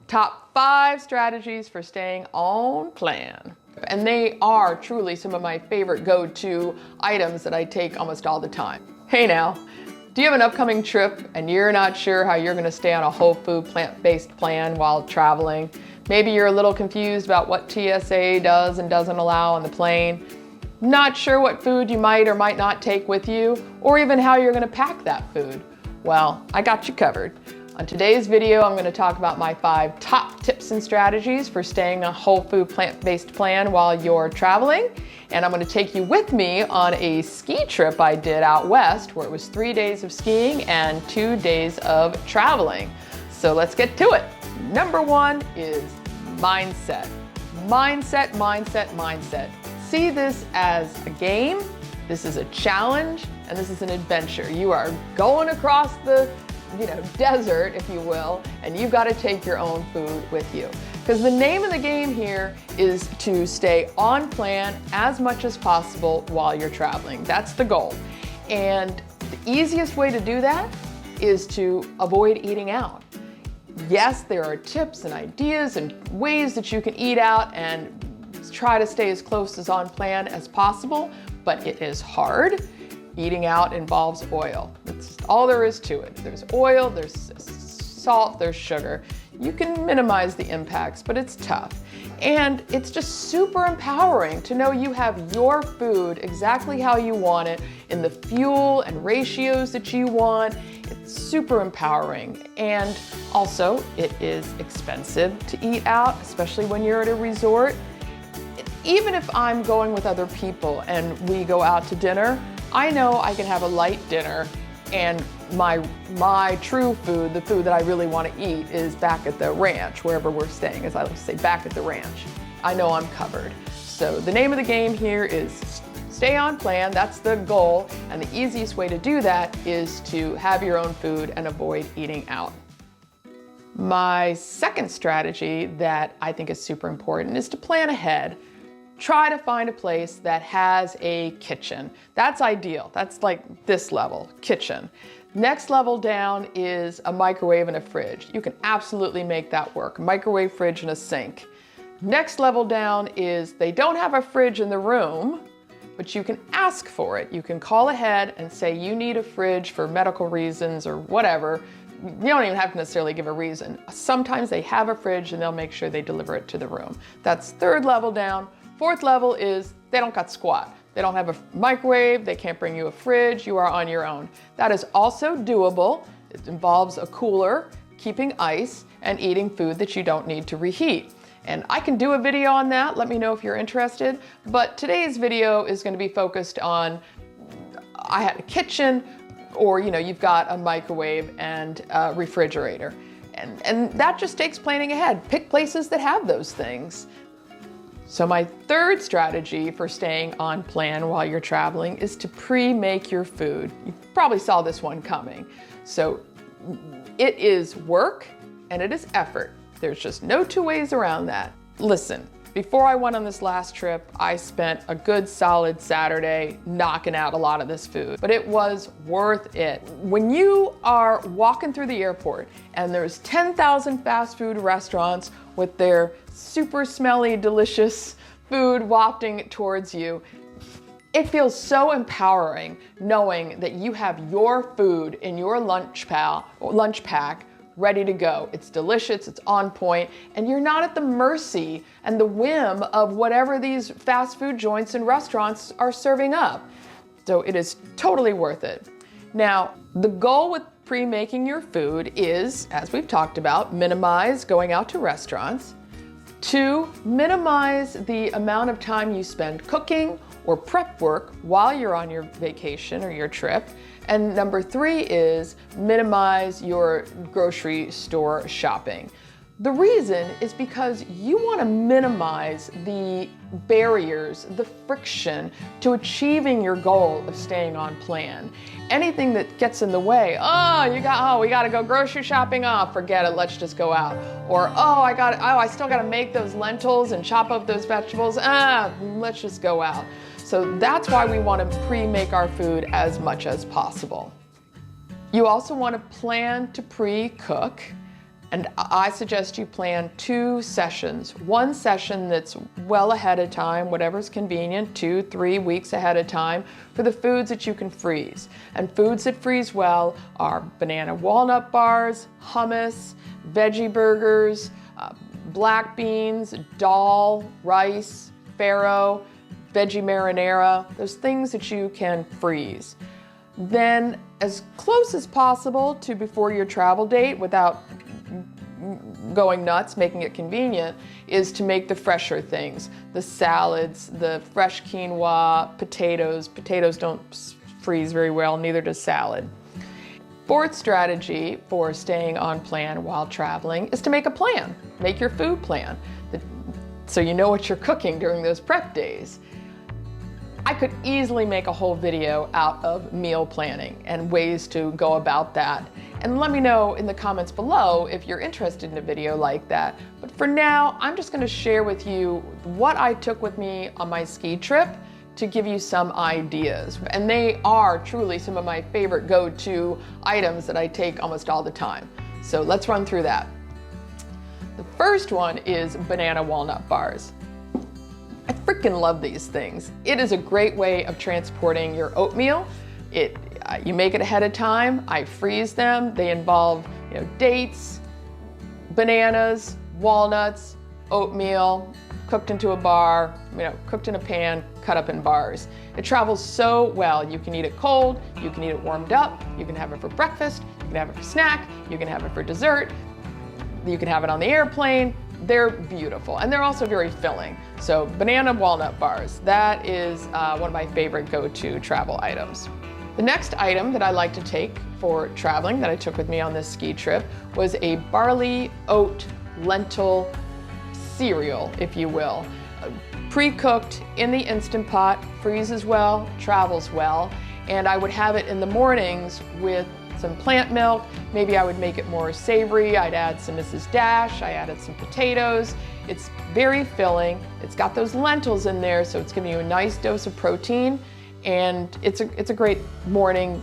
Top 5 strategies for staying on plan. And they are truly some of my favorite go-to items that I take almost all the time. Hey now, do you have an upcoming trip and you're not sure how you're gonna stay on a whole food plant-based plan while traveling? Maybe you're a little confused about what TSA does and doesn't allow on the plane. Not sure what food you might or might not take with you, or even how you're gonna pack that food. Well, I got you covered. On today's video, I'm going to talk about my 5 top tips and strategies for staying on a whole food plant-based plan while you're traveling. And I'm going to take you with me on a ski trip I did out west, where it was 3 days of skiing and 2 days of traveling. So let's get to it. Number 1 is mindset. Mindset, mindset, mindset. See this as a game, this is a challenge, and this is an adventure. You are going across the desert, if you will, and you've got to take your own food with you. Because the name of the game here is to stay on plan as much as possible while you're traveling. That's the goal. And the easiest way to do that is to avoid eating out. Yes, there are tips and ideas and ways that you can eat out and try to stay as close as on plan as possible, but it is hard. Eating out involves oil. That's all there is to it. There's oil, there's salt, there's sugar. You can minimize the impacts, but it's tough. And it's just super empowering to know you have your food exactly how you want it, in the fuel and ratios that you want. It's super empowering. And also, it is expensive to eat out, especially when you're at a resort. Even if I'm going with other people and we go out to dinner, I know I can have a light dinner and my true food, the food that I really want to eat, is back at the ranch, wherever we're staying, as I like to say, back at the ranch. I know I'm covered. So the name of the game here is stay on plan, that's the goal, and the easiest way to do that is to have your own food and avoid eating out. My second strategy that I think is super important is to plan ahead. Try to find a place that has a kitchen. That's ideal. That's like this level, kitchen. Next level down is a microwave and a fridge. You can absolutely make that work. Microwave, fridge, and a sink. Next level down is they don't have a fridge in the room, but you can ask for it. You can call ahead and say you need a fridge for medical reasons or whatever. You don't even have to necessarily give a reason. Sometimes they have a fridge and they'll make sure they deliver it to the room. That's third level down. Fourth level is they don't got squat. They don't have a microwave, they can't bring you a fridge, you are on your own. That is also doable. It involves a cooler, keeping ice, and eating food that you don't need to reheat. And I can do a video on that, let me know if you're interested. But today's video is going to be focused on, I had a kitchen, or you've got a microwave and a refrigerator. And that just takes planning ahead. Pick places that have those things. So my third strategy for staying on plan while you're traveling is to pre-make your food. You probably saw this one coming. So it is work and it is effort. There's just no two ways around that. Listen, before I went on this last trip, I spent a good solid Saturday knocking out a lot of this food, but it was worth it. When you are walking through the airport and there's 10,000 fast food restaurants with their super smelly, delicious food wafting towards you, it feels so empowering knowing that you have your food in your lunch pack ready to go. It's delicious, it's on point, and you're not at the mercy and the whim of whatever these fast food joints and restaurants are serving up. So it is totally worth it. Now, the goal with pre-making your food is, as we've talked about, minimize going out to restaurants. 2, minimize the amount of time you spend cooking or prep work while you're on your vacation or your trip. And number 3 is minimize your grocery store shopping. The reason is because you want to minimize the barriers, the friction to achieving your goal of staying on plan. Anything that gets in the way, we got to go grocery shopping, forget it, let's just go out. Or, I still got to make those lentils and chop up those vegetables, let's just go out. So that's why we want to pre-make our food as much as possible. You also want to plan to pre-cook. And I suggest you plan 2 sessions. One session that's well ahead of time, whatever's convenient, 2-3 weeks ahead of time, for the foods that you can freeze. And foods that freeze well are banana walnut bars, hummus, veggie burgers, black beans, dal, rice, farro, veggie marinara. Those things that you can freeze. Then, as close as possible to before your travel date without going nuts, making it convenient, is to make the fresher things. The salads, the fresh quinoa, potatoes. Potatoes don't freeze very well, neither does salad. Fourth strategy for staying on plan while traveling is to make a plan. Make your food plan so you know what you're cooking during those prep days. I could easily make a whole video out of meal planning and ways to go about that. And let me know in the comments below if you're interested in a video like that. But for now, I'm just going to share with you what I took with me on my ski trip to give you some ideas. And they are truly some of my favorite go-to items that I take almost all the time. So let's run through that. The first one is banana walnut bars. I freaking love these things. It is a great way of transporting your oatmeal. You make it ahead of time. I freeze them. They involve, dates, bananas, walnuts, oatmeal, cooked into a bar, cooked in a pan, cut up in bars. It travels so well. You can eat it cold, you can eat it warmed up, you can have it for breakfast, you can have it for snack, you can have it for dessert, you can have it on the airplane. They're beautiful, and they're also very filling. So banana walnut bars, that is one of my favorite go-to travel items. The next item that I like to take for traveling that I took with me on this ski trip was a barley oat lentil cereal, if you will. Pre-cooked in the Instant Pot, freezes well, travels well, and I would have it in the mornings with some plant milk. Maybe I would make it more savory. I'd add some Mrs. Dash. I added some potatoes. It's very filling. It's got those lentils in there, so it's giving you a nice dose of protein, and it's a great morning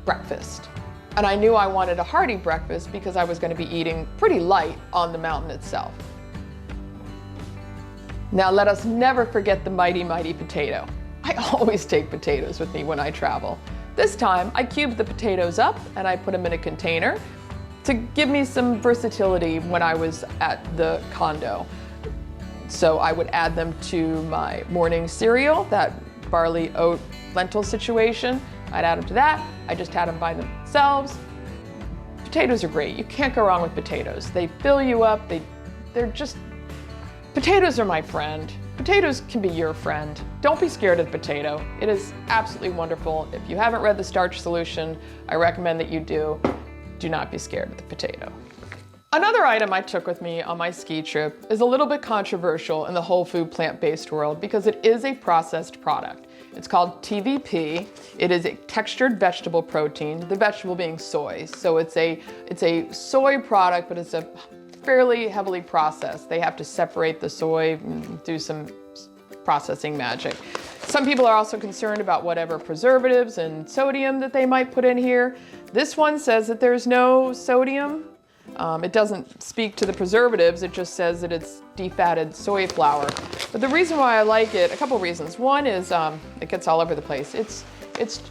breakfast. And I knew I wanted a hearty breakfast because I was going to be eating pretty light on the mountain itself. Now let us never forget the mighty, mighty potato. I always take potatoes with me when I travel. This time, I cubed the potatoes up and I put them in a container to give me some versatility when I was at the condo. So I would add them to my morning cereal, that barley oat lentil situation. I'd add them to that. I just had them by themselves. Potatoes are great. You can't go wrong with potatoes. They fill you up. Potatoes are my friend. Potatoes can be your friend. Don't be scared of the potato. It is absolutely wonderful. If you haven't read The Starch Solution, I recommend that you do. Do not be scared of the potato. Another item I took with me on my ski trip is a little bit controversial in the whole food plant-based world because it is a processed product. It's called TVP. It is a textured vegetable protein, the vegetable being soy. So it's a soy product, but it's a fairly heavily processed. They have to separate the soy and do some processing magic. Some people are also concerned about whatever preservatives and sodium that they might put in here. This one says that there's no sodium. It doesn't speak to the preservatives, it just says that it's defatted soy flour. But the reason why I like it, a couple reasons. One is it gets all over the place. It's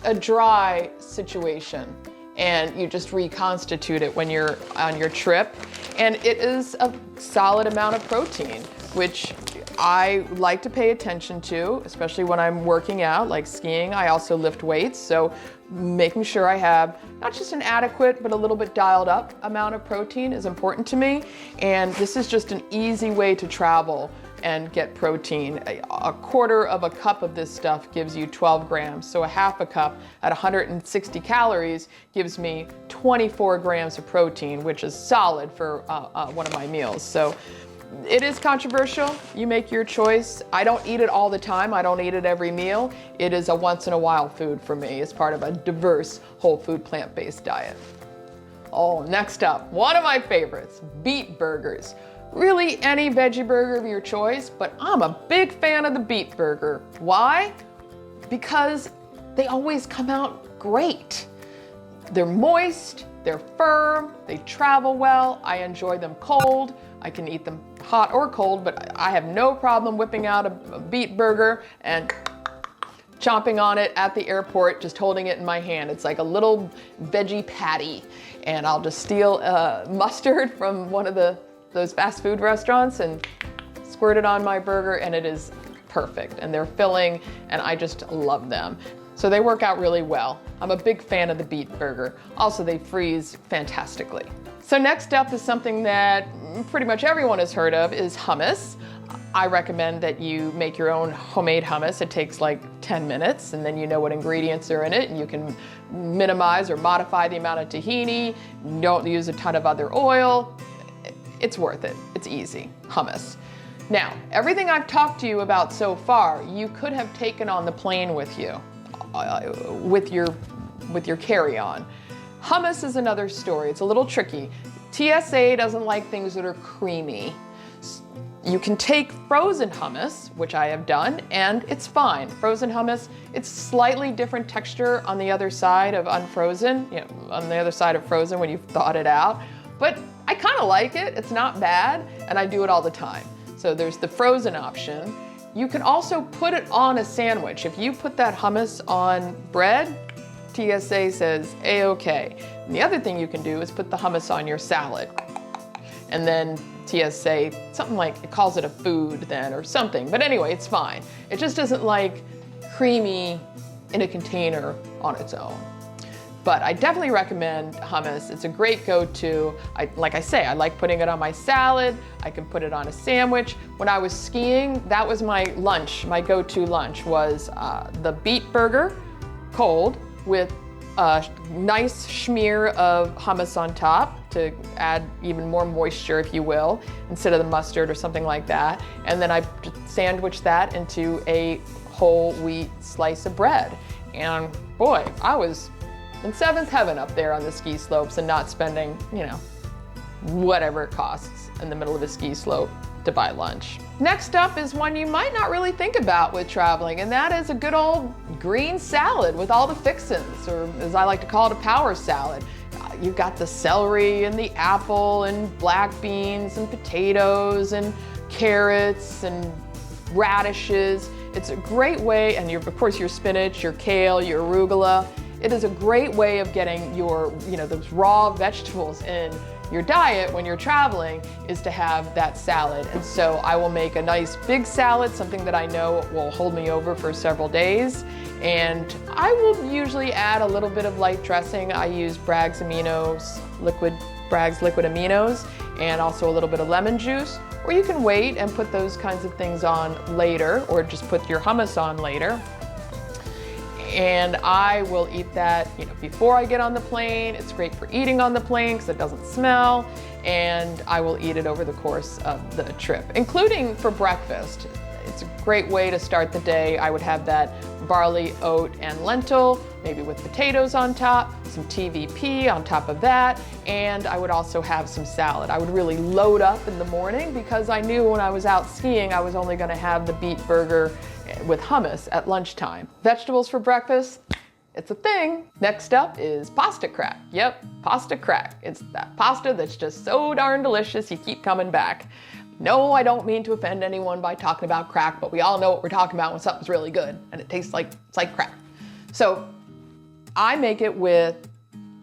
a dry situation, and you just reconstitute it when you're on your trip. And it is a solid amount of protein, which I like to pay attention to, especially when I'm working out, like skiing. I also lift weights, so making sure I have not just an adequate, but a little bit dialed up amount of protein is important to me. And this is just an easy way to travel and get protein. A quarter of a cup of this stuff gives you 12 grams. So a half a cup at 160 calories gives me 24 grams of protein, which is solid for one of my meals. So it is controversial. You make your choice. I don't eat it all the time. I don't eat it every meal. It is a once in a while food for me. It's part of a diverse whole food plant-based diet. Oh, next up, one of my favorites, beet burgers. Really any veggie burger of your choice, but I'm a big fan of the beet burger. Why? Because they always come out great. They're moist, They're firm, they travel well, I enjoy them cold. I can eat them hot or cold, but I have no problem whipping out a beet burger and chomping on it at the airport, just holding it in my hand. It's like a little veggie patty. And I'll just steal mustard from one of those fast food restaurants and squirt it on my burger, and it is perfect. And they're filling, and I just love them. So they work out really well. I'm a big fan of the beet burger. Also, they freeze fantastically. So next up is something that pretty much everyone has heard of, is hummus. I recommend that you make your own homemade hummus. It takes like 10 minutes, and then you know what ingredients are in it, and you can minimize or modify the amount of tahini. Don't use a ton of other oil. It's worth it. It's easy. Hummus. Now, everything I've talked to you about so far, you could have taken on the plane with you, with your carry-on. Hummus is another story. It's a little tricky. TSA doesn't like things that are creamy. You can take frozen hummus, which I have done, and it's fine. Frozen hummus, it's slightly different texture on the other side of unfrozen, on the other side of frozen when you've thawed it out. But I kind of like it. It's not bad, and I do it all the time. So there's the frozen option. You can also put it on a sandwich. If you put that hummus on bread, TSA says A-okay. And the other thing you can do is put the hummus on your salad. And then TSA, something like, it calls it a food then or something. But anyway, it's fine. It just isn't like creamy in a container on its own. But I definitely recommend hummus. It's a great go-to. Like I say, I like putting it on my salad. I can put it on a sandwich. When I was skiing, that was my lunch. My go-to lunch was the beet burger, cold, with a nice smear of hummus on top to add even more moisture, if you will, instead of the mustard or something like that. And then I sandwiched that into a whole wheat slice of bread. And boy, I was in seventh heaven up there on the ski slopes and not spending, whatever it costs in the middle of a ski slope to buy lunch. Next up is one you might not really think about with traveling, and that is a good old green salad with all the fixins, or as I like to call it, a power salad. You've got the celery and the apple and black beans and potatoes and carrots and radishes. It's a great way, and of course your spinach, your kale, your arugula. It is a great way of getting your, those raw vegetables in your diet when you're traveling, is to have that salad. And so I will make a nice big salad, something that I know will hold me over for several days. And I will usually add a little bit of light dressing. I use Bragg's Aminos, Bragg's liquid aminos, and also a little bit of lemon juice. Or you can wait and put those kinds of things on later, or just put your hummus on later. And I will eat that, before I get on the plane. It's great for eating on the plane because it doesn't smell. And I will eat it over the course of the trip, including for breakfast. It's a great way to start the day. I would have that barley, oat, and lentil, maybe with potatoes on top, some TVP on top of that, and I would also have some salad. I would really load up in the morning because I knew when I was out skiing I was only going to have the beet burger with hummus at lunchtime. Vegetables for breakfast, it's a thing. Next up is pasta crack. Yep, pasta crack. It's that pasta that's just so darn delicious you keep coming back. No, I don't mean to offend anyone by talking about crack, but we all know what we're talking about when something's really good and it tastes like, it's like crack. So I make it with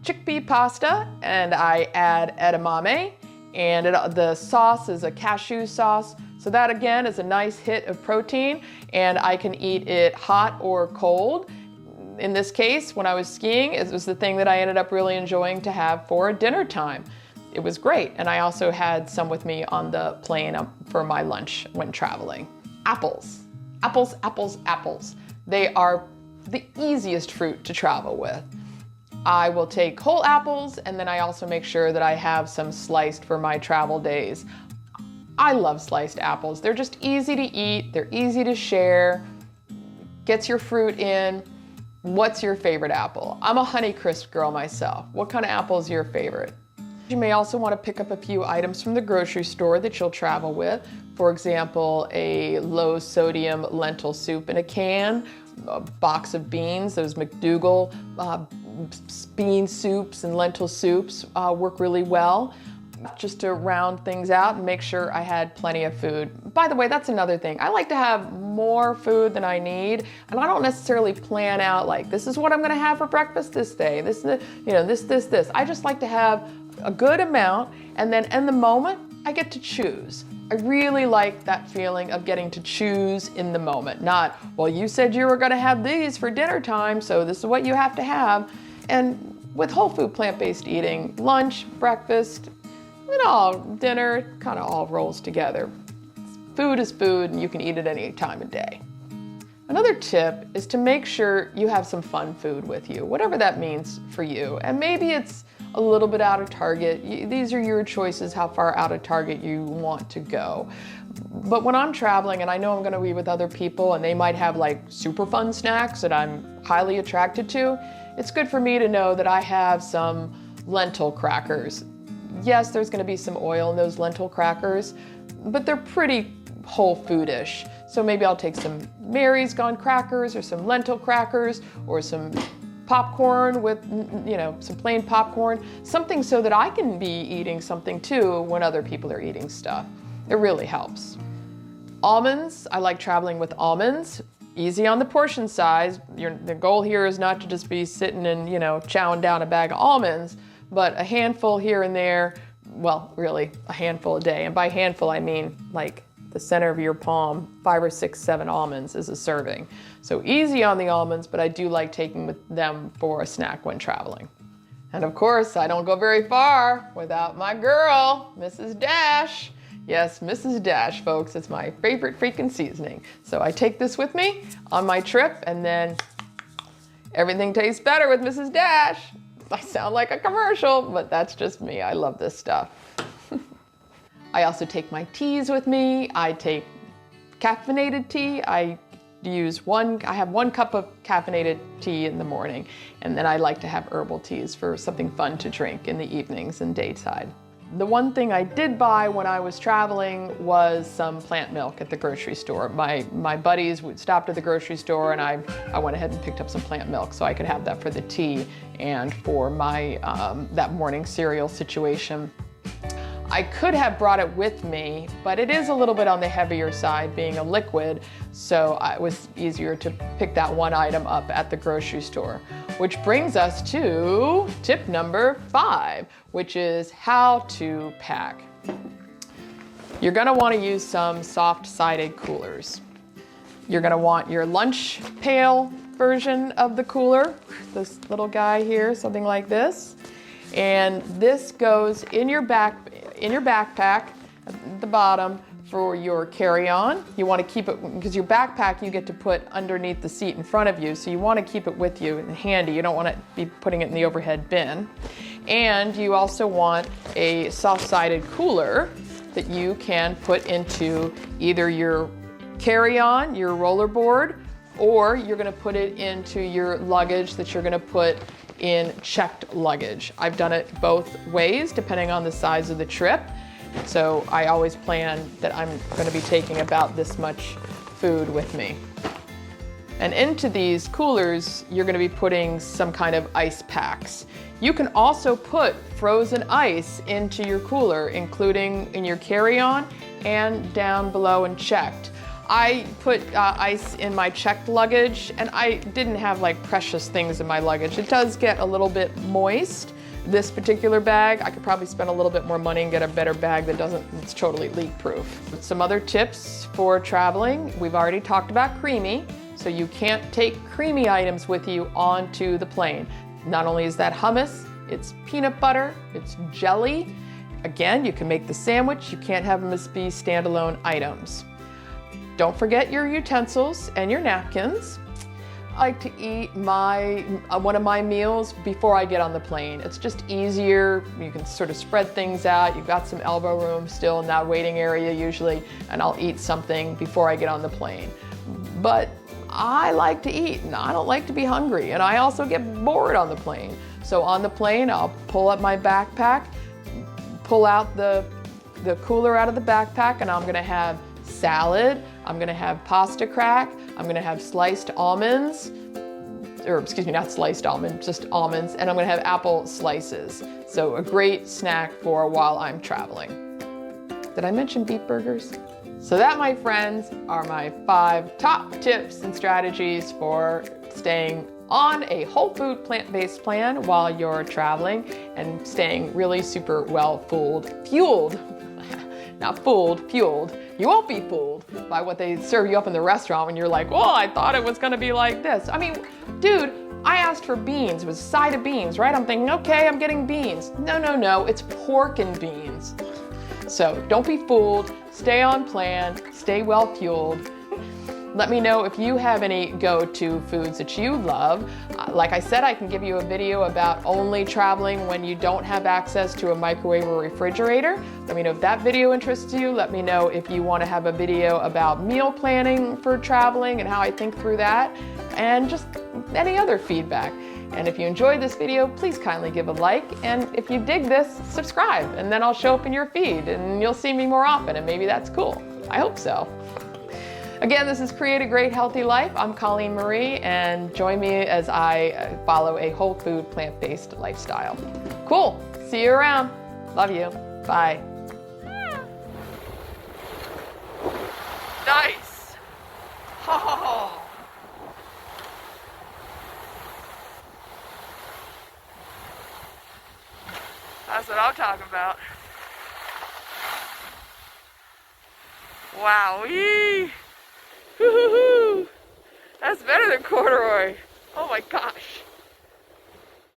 chickpea pasta and I add edamame, and the sauce is a cashew sauce. So that again is a nice hit of protein, and I can eat it hot or cold. In this case, when I was skiing, it was the thing that I ended up really enjoying to have for dinner time. It was great, and I also had some with me on the plane for my lunch when traveling. Apples. Apples, apples, apples. They are the easiest fruit to travel with. I will take whole apples, and then I also make sure that I have some sliced for my travel days. I love sliced apples. They're just easy to eat, they're easy to share, gets your fruit in. What's your favorite apple? I'm a Honeycrisp girl myself. What kind of apple is your favorite? You may also want to pick up a few items from the grocery store that you'll travel with. For example, a low sodium lentil soup in a can, a box of beans, those McDougall bean soups and lentil soups work really well, just to round things out and make sure I had plenty of food. By the way, that's another thing. I like to have more food than I need, and I don't necessarily plan out like, this is what I'm gonna have for breakfast this day, this, this. I just like to have a good amount, and then in the moment, I get to choose. I really like that feeling of getting to choose in the moment, not, well, you said you were gonna have these for dinner time, so this is what you have to have. And with whole food plant-based eating, lunch, breakfast, dinner kind of all rolls together. Food is food and you can eat it any time of day. Another tip is to make sure you have some fun food with you, whatever that means for you. And maybe it's a little bit out of target. These are your choices, how far out of target you want to go. But when I'm traveling and I know I'm gonna be with other people and they might have like super fun snacks that I'm highly attracted to, it's good for me to know that I have some lentil crackers. Yes, there's gonna be some oil in those lentil crackers, but they're pretty whole food-ish. So maybe I'll take some Mary's Gone crackers or some lentil crackers or some popcorn with, some plain popcorn, something so that I can be eating something too when other people are eating stuff. It really helps. Almonds, I like traveling with almonds. Easy on the portion size. The goal here is not to just be sitting and, chowing down a bag of almonds, but a handful here and there, well, really a handful a day. And by handful, I mean like the center of your palm, 5 or 6, 7 almonds is a serving. So easy on the almonds, but I do like taking them for a snack when traveling. And of course, I don't go very far without my girl, Mrs. Dash. Yes, Mrs. Dash, folks, it's my favorite freaking seasoning. So I take this with me on my trip, and then everything tastes better with Mrs. Dash. I sound like a commercial, but that's just me. I love this stuff. I also take my teas with me. I take caffeinated tea. I have 1 cup of caffeinated tea in the morning, and then I like to have herbal teas for something fun to drink in the evenings and daytime. The one thing I did buy when I was traveling was some plant milk at the grocery store. My buddies would stop at the grocery store, and I went ahead and picked up some plant milk so I could have that for the tea and for my that morning cereal situation. I could have brought it with me, but it is a little bit on the heavier side being a liquid, so it was easier to pick that one item up at the grocery store. Which brings us to tip number 5, which is how to pack. You're gonna wanna use some soft-sided coolers. You're gonna want your lunch pail version of the cooler, this little guy here, something like this. And this goes in your backpack at the bottom for your carry-on. You want to keep it, because your backpack you get to put underneath the seat in front of you, so you want to keep it with you and handy. You don't want to be putting it in the overhead bin. And you also want a soft-sided cooler that you can put into either your carry-on, your rollerboard, or you're going to put it into your luggage that you're going to put in checked luggage. I've done it both ways depending on the size of the trip. So I always plan that I'm going to be taking about this much food with me. And into these coolers, you're going to be putting some kind of ice packs. You can also put frozen ice into your cooler, including in your carry-on and down below and checked. I put ice in my checked luggage, and I didn't have like precious things in my luggage. It does get a little bit moist. This particular bag, I could probably spend a little bit more money and get a better bag it's totally leak-proof. Some other tips for traveling. We've already talked about creamy, so you can't take creamy items with you onto the plane. Not only is that hummus, it's peanut butter, it's jelly. Again, you can make the sandwich. You can't have them as be standalone items. Don't forget your utensils and your napkins. I like to eat one of my meals before I get on the plane. It's just easier. You can sort of spread things out. You've got some elbow room still in that waiting area usually, and I'll eat something before I get on the plane. But I like to eat, and I don't like to be hungry, and I also get bored on the plane. So on the plane, I'll pull up my backpack, pull out the cooler out of the backpack, and I'm gonna have salad, I'm gonna have pasta crack, I'm gonna have sliced almonds, or excuse me, not sliced almond, just almonds, and I'm gonna have apple slices. So a great snack for while I'm traveling. Did I mention beef burgers? So that, my friends, are my 5 top tips and strategies for staying on a whole food plant-based plan while you're traveling and staying really super well fueled. Not fooled, fueled. You won't be fooled by what they serve you up in the restaurant when you're like, well, I thought it was gonna be like this. I mean, dude, I asked for beans. It was a side of beans, right? I'm thinking, okay, I'm getting beans. No, it's pork and beans. So don't be fooled, stay on plan, stay well fueled. Let me know if you have any go-to foods that you love. Like I said, I can give you a video about only traveling when you don't have access to a microwave or refrigerator. Let me know if that video interests you. Let me know if you want to have a video about meal planning for traveling and how I think through that, and just any other feedback. And if you enjoyed this video, please kindly give a like. And if you dig this, subscribe, and then I'll show up in your feed and you'll see me more often, and maybe that's cool. I hope so. Again, this is Create a Great Healthy Life. I'm Colleen Marie, and join me as I follow a whole food, plant-based lifestyle. Cool. See you around. Love you. Bye. Nice. Oh. That's what I'm talking about. Wow-wee. That's better than corduroy. Oh my gosh.